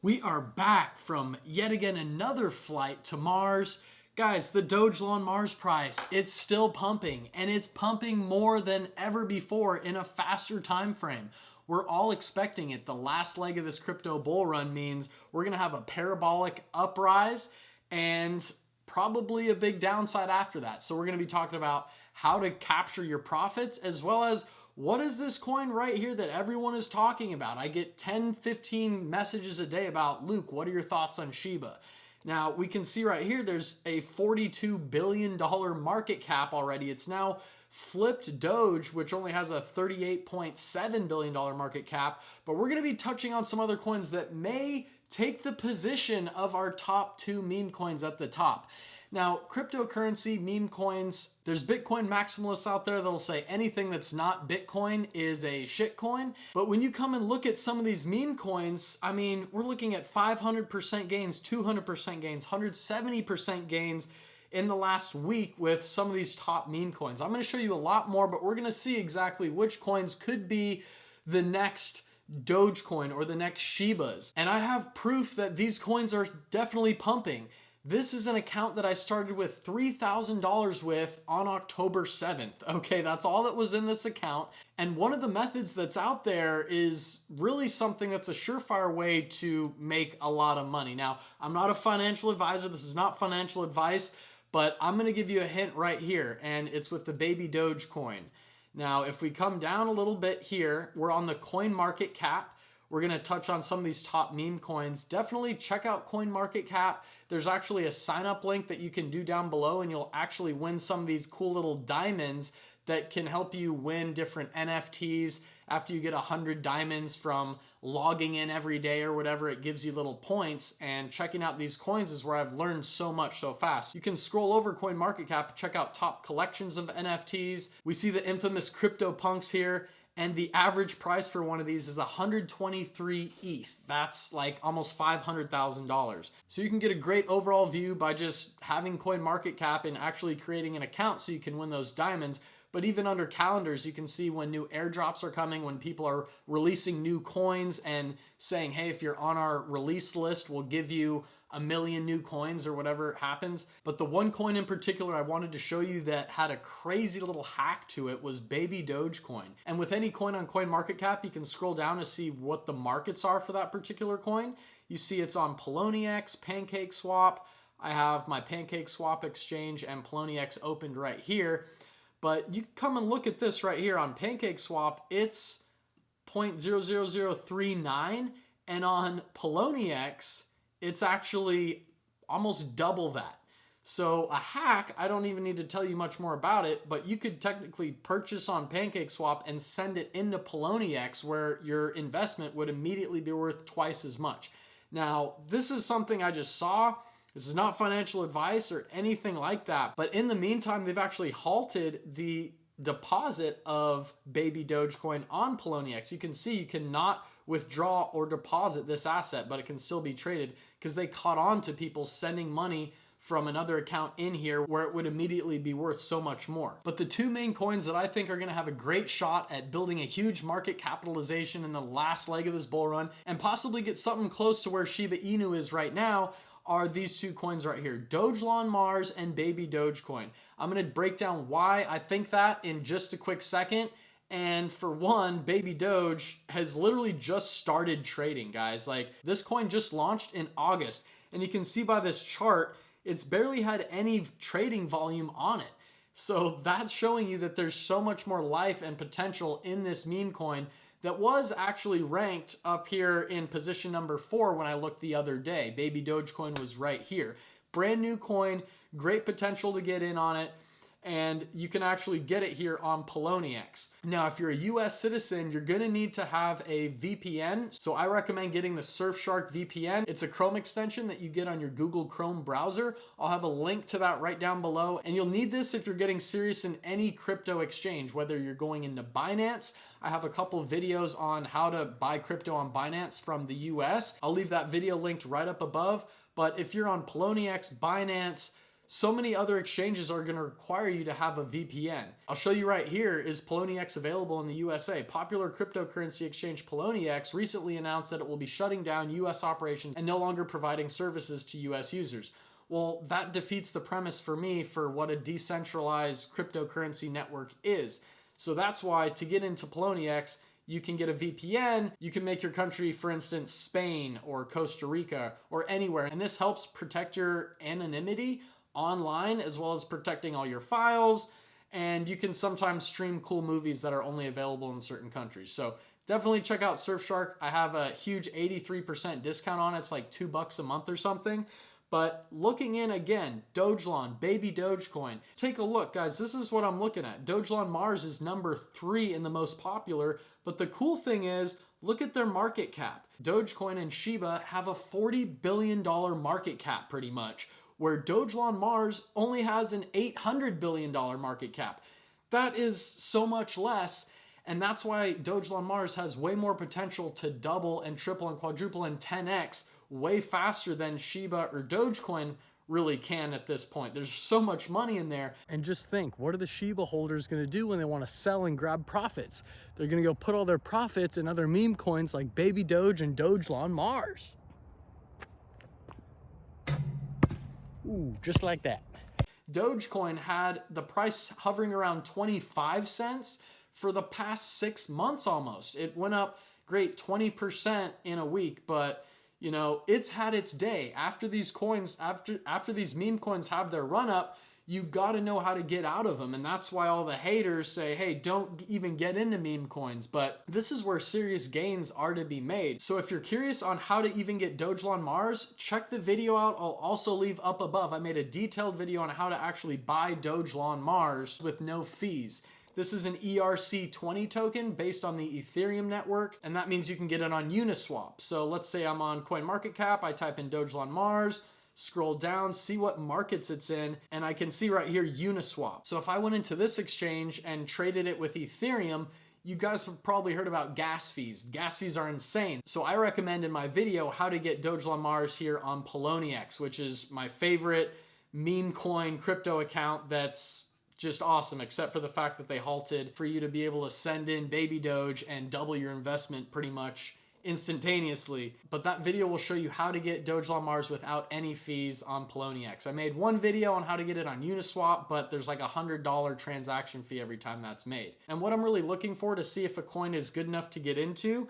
We are back from yet again another flight to Mars. Guys, the Dogelon Mars price, it's still pumping, and it's pumping more than ever before in a faster time frame. We're all expecting it. The last leg of this crypto bull run means we're gonna have a parabolic uprise and probably a big downside after that. So we're gonna be talking about how to capture your profits, as well as what is this coin right here that everyone is talking about? I get 10, 15 messages a day about, Luke, what are your thoughts on Shiba? Now, we can see right here, there's a $42 billion market cap already. It's now flipped Doge, which only has a $38.7 billion market cap. But we're going to be touching on some other coins that may take the position of our top two meme coins at the top. Now, cryptocurrency, meme coins, there's Bitcoin maximalists out there that'll say anything that's not Bitcoin is a shit coin. But when you come and look at some of these meme coins, I mean, we're looking at 500% gains, 200% gains, 170% gains in the last week with some of these top meme coins. I'm going to show you a lot more, but we're going to see exactly which coins could be the next Dogecoin or the next Shibas. And I have proof that these coins are definitely pumping. This is an account that I started with $3,000 with on October 7th. Okay, that's all that was in this account. And one of the methods that's out there is really something that's a surefire way to make a lot of money. Now, I'm not a financial advisor. This is not financial advice, but I'm going to give you a hint right here, and it's with the baby Doge coin. Now, if we come down a little bit here, we're on the CoinMarketCap. We're going to touch on some of these top meme coins. Definitely check out CoinMarketCap. There's actually a sign up link that you can do down below, and you'll actually win some of these cool little diamonds that can help you win different NFTs. After you get 100 diamonds from logging in every day or whatever, it gives you little points. And checking out these coins is where I've learned so much so fast. You can scroll over CoinMarketCap, check out top collections of NFTs. We see the infamous CryptoPunks here. And the average price for one of these is 123 ETH. That's like almost $500,000. So you can get a great overall view by just having CoinMarketCap and actually creating an account so you can win those diamonds. But even under calendars, you can see when new airdrops are coming, when people are releasing new coins and saying, hey, if you're on our release list, we'll give you 1 million new coins or whatever happens. But the one coin in particular I wanted to show you that had a crazy little hack to it was baby Dogecoin. And with any coin on CoinMarketCap, you can scroll down to see what the markets are for that particular coin. You see it's on Poloniex, PancakeSwap. I have my PancakeSwap exchange and Poloniex opened right here. But you come and look at this right here on PancakeSwap, it's 0.00039, and on Poloniex, it's actually almost double that. So a hack, I don't even need to tell you much more about it, but you could technically purchase on PancakeSwap and send it into Poloniex, where your investment would immediately be worth twice as much. Now, this is something I just saw. This is not financial advice or anything like that. But in the meantime, they've actually halted the deposit of baby Dogecoin on Poloniex. You can see you cannot withdraw or deposit this asset, but it can still be traded because they caught on to people sending money from another account in here where it would immediately be worth so much more. But the two main coins that I think are going to have a great shot at building a huge market capitalization in the last leg of this bull run and possibly get something close to where Shiba Inu is right now are these two coins right here, Dogelon Mars and baby Dogecoin. I'm going to break down why I think that in just a quick second. And for one, baby Doge has literally just started trading, guys. Like, this coin just launched in August, and you can see by this chart, it's barely had any trading volume on it. So that's showing you that there's so much more life and potential in this meme coin that was actually ranked up here in position number 4 when I looked the other day. Baby Dogecoin was right here. Brand new coin, great potential to get in on it, and you can actually get it here on Poloniex. Now, if you're a US citizen, you're gonna need to have a VPN, so I recommend getting the Surfshark VPN. It's a Chrome extension that you get on your Google Chrome browser. I'll have a link to that right down below, and you'll need this if you're getting serious in any crypto exchange, whether you're going into Binance. I have a couple videos on how to buy crypto on Binance from the US. I'll leave that video linked right up above, but if you're on Poloniex, Binance, so many other exchanges are going to require you to have a VPN. I'll show you right here. Is Poloniex available in the USA? Popular cryptocurrency exchange Poloniex recently announced that it will be shutting down US operations and no longer providing services to US users. Well, that defeats the premise for me for what a decentralized cryptocurrency network is. So that's why to get into Poloniex, you can get a VPN, you can make your country, for instance, Spain or Costa Rica or anywhere. And this helps protect your anonymity online as well as protecting all your files. And you can sometimes stream cool movies that are only available in certain countries. So definitely check out Surfshark. I have a huge 83% discount on it. It's like $2 a month or something. But looking in again, Dogelon, baby Dogecoin. Take a look, guys. This is what I'm looking at. Dogelon Mars is number 3 in the most popular. But the cool thing is, look at their market cap. Dogecoin and Shiba have a $40 billion market cap pretty much, where Dogelon Mars only has an $800 billion market cap. That is so much less. And that's why Dogelon Mars has way more potential to double and triple and quadruple and 10x way faster than Shiba or Dogecoin really can at this point. There's so much money in there. And just think, what are the Shiba holders going to do when they want to sell and grab profits? They're going to go put all their profits in other meme coins like Baby Doge and Dogelon Mars. Ooh, just like that. Dogecoin had the price hovering around 25 cents for the past 6 months almost. It went up great 20% in a week, but you know, it's had its day. After these coins, after these meme coins have their run up, you got to know how to get out of them. And that's why all the haters say, hey, don't even get into meme coins. But this is where serious gains are to be made. So if you're curious on how to even get Dogelon Mars, check the video out. I'll also leave up above. I made a detailed video on how to actually buy Dogelon Mars with no fees. This is an ERC20 token based on the Ethereum network, and that means you can get it on Uniswap. So let's say I'm on CoinMarketCap, I type in Dogelon Mars, scroll down, see what markets it's in, and I can see right here Uniswap. So if I went into this exchange and traded it with Ethereum, you guys have probably heard about gas fees. Gas fees are insane. So I recommend in my video how to get Dogelon Mars here on Poloniex, which is my favorite meme coin crypto account that's just awesome, except for the fact that they halted for you to be able to send in baby Doge and double your investment pretty much instantaneously. But that video will show you how to get Dogelon Mars without any fees on Poloniex. I made one video on how to get it on Uniswap, but there's like a $100 transaction fee every time that's made. And what I'm really looking for to see if a coin is good enough to get into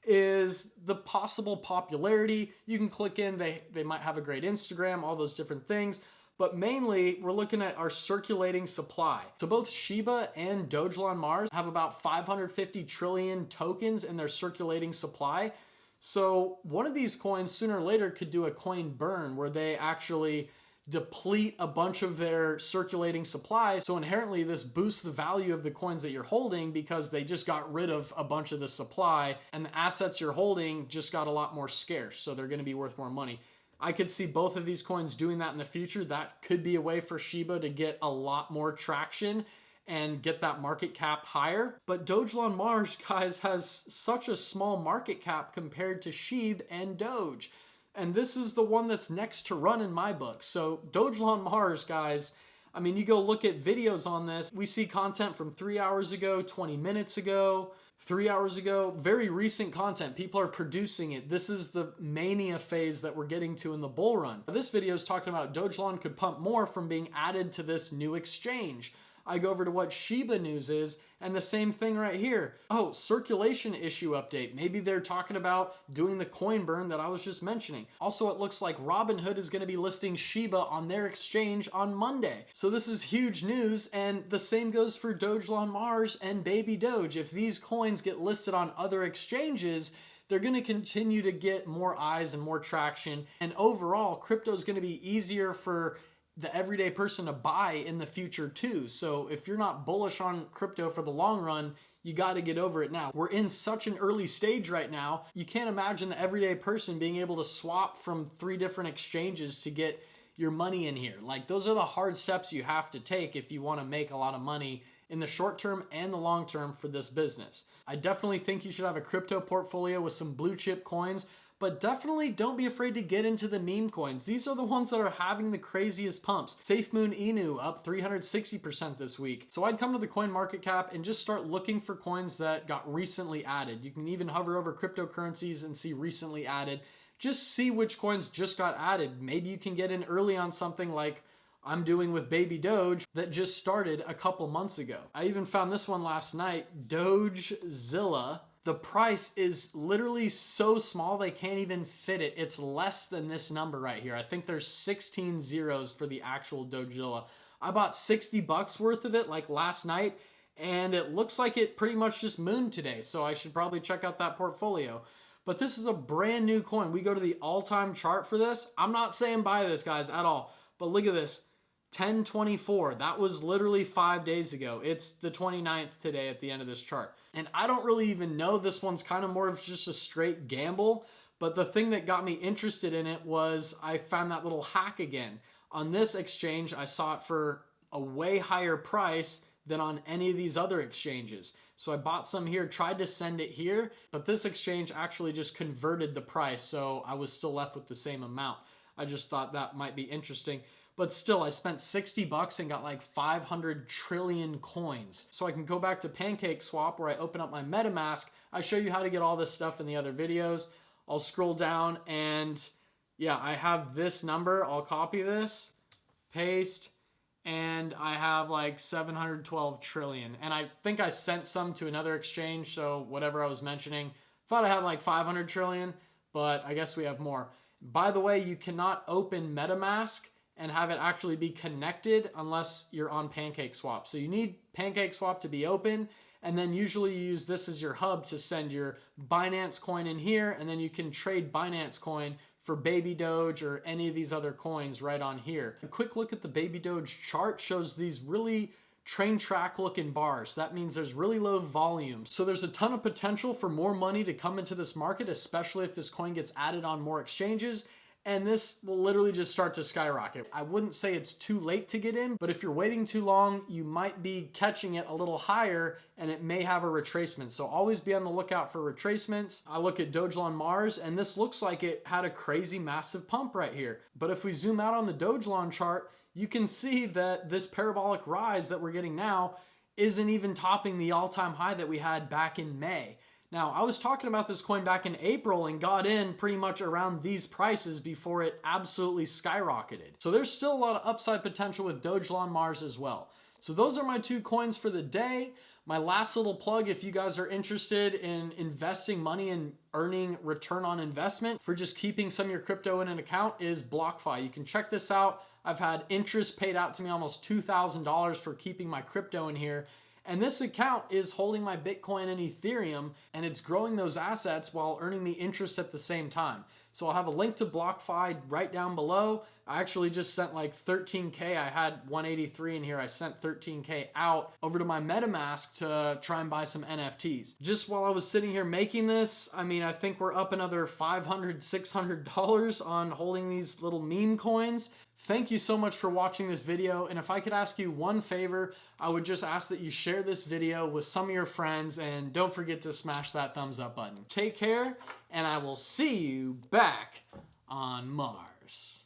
is the possible popularity. You can click in, they might have a great Instagram, all those different things. But mainly, we're looking at our circulating supply. So both Shiba and Dogelon Mars have about 550 trillion tokens in their circulating supply. So one of these coins sooner or later could do a coin burn where they actually deplete a bunch of their circulating supply. So inherently, this boosts the value of the coins that you're holding because they just got rid of a bunch of the supply and the assets you're holding just got a lot more scarce. So they're going to be worth more money. I could see both of these coins doing that in the future. That could be a way for Shiba to get a lot more traction and get that market cap higher. But Dogelon Mars, guys, has such a small market cap compared to Shiba and Doge. And this is the one that's next to run in my book. So Dogelon Mars, guys, I mean, you go look at videos on this. We see content from 3 hours ago, 20 minutes ago, 3 hours ago, very recent content. People are producing it. This is the mania phase that we're getting to in the bull run. This video is talking about Dogelon could pump more from being added to this new exchange. I go over to what Shiba news is, and the same thing right here. Oh, circulation issue update. Maybe they're talking about doing the coin burn that I was just mentioning. Also, it looks like Robinhood is going to be listing Shiba on their exchange on Monday. So this is huge news, and the same goes for Dogelon Mars and Baby Doge. If these coins get listed on other exchanges, they're going to continue to get more eyes and more traction. And overall, crypto is going to be easier for the everyday person to buy in the future too. So if you're not bullish on crypto for the long run, you got to get over it now. We're in such an early stage right now. You can't imagine the everyday person being able to swap from 3 different exchanges to get your money in here. Like, those are the hard steps you have to take if you want to make a lot of money in the short term and the long term for this business. I definitely think you should have a crypto portfolio with some blue chip coins, But definitely don't be afraid to get into the meme coins. These are the ones that are having the craziest pumps. Shiba Inu up 360% this week. So I'd come to the CoinMarketCap and just start looking for coins that got recently added. You can even hover over cryptocurrencies and see recently added. Just see which coins just got added. Maybe you can get in early on something like I'm doing with Baby Doge that just started a couple months ago. I even found this one last night, Dogezilla. The price is literally so small they can't even fit it. It's less than this number right here. I think there's 16 zeros for the actual Dogezilla. I bought 60 bucks worth of it like last night, and it looks like it pretty much just mooned today, so I should probably check out that portfolio. But this is a brand new coin. We go to the all-time chart for this. I'm not saying buy this, guys, at all, but look at this. 1024, that was literally 5 days ago. It's the 29th today at the end of this chart. And I don't really even know, this one's kind of more of just a straight gamble, but the thing that got me interested in it was I found that little hack again. On this exchange, I saw it for a way higher price than on any of these other exchanges. So I bought some here, tried to send it here, but this exchange actually just converted the price, so I was still left with the same amount. I just thought that might be interesting. But still, I spent 60 bucks and got like 500 trillion coins. So I can go back to PancakeSwap where I open up my MetaMask. I show you how to get all this stuff in the other videos. I'll scroll down and yeah, I have this number. I'll copy this, paste, and I have like 712 trillion. And I think I sent some to another exchange, so whatever I was mentioning. Thought I had like 500 trillion, but I guess we have more. By the way, you cannot open MetaMask and have it actually be connected unless you're on PancakeSwap. So you need PancakeSwap to be open, and then usually you use this as your hub to send your Binance coin in here, and then you can trade Binance coin for Baby Doge or any of these other coins right on here. A quick look at the Baby Doge chart shows these really train track looking bars. That means there's really low volume. So there's a ton of potential for more money to come into this market, especially if this coin gets added on more exchanges. And this will literally just start to skyrocket. I wouldn't say it's too late to get in, but if you're waiting too long, you might be catching it a little higher and it may have a retracement. So always be on the lookout for retracements. I look at Dogelon Mars and this looks like it had a crazy massive pump right here. But if we zoom out on the Dogelon chart, you can see that this parabolic rise that we're getting now isn't even topping the all-time high that we had back in May. Now, I was talking about this coin back in April and got in pretty much around these prices before it absolutely skyrocketed. So there's still a lot of upside potential with Dogelon Mars as well. So those are my two coins for the day. My last little plug, if you guys are interested in investing money and earning return on investment for just keeping some of your crypto in an account, is BlockFi. You can check this out. I've had interest paid out to me, almost $2,000 for keeping my crypto in here. And this account is holding my Bitcoin and Ethereum, and it's growing those assets while earning me interest at the same time. So I'll have a link to BlockFi right down below. I actually just sent like 13K. I had 183 in here. I sent 13K out over to my MetaMask to try and buy some NFTs. Just while I was sitting here making this, I mean, I think we're up another $500, $600 on holding these little meme coins. Thank you so much for watching this video, and if I could ask you one favor, I would just ask that you share this video with some of your friends, and don't forget to smash that thumbs up button. Take care, and I will see you back on Mars.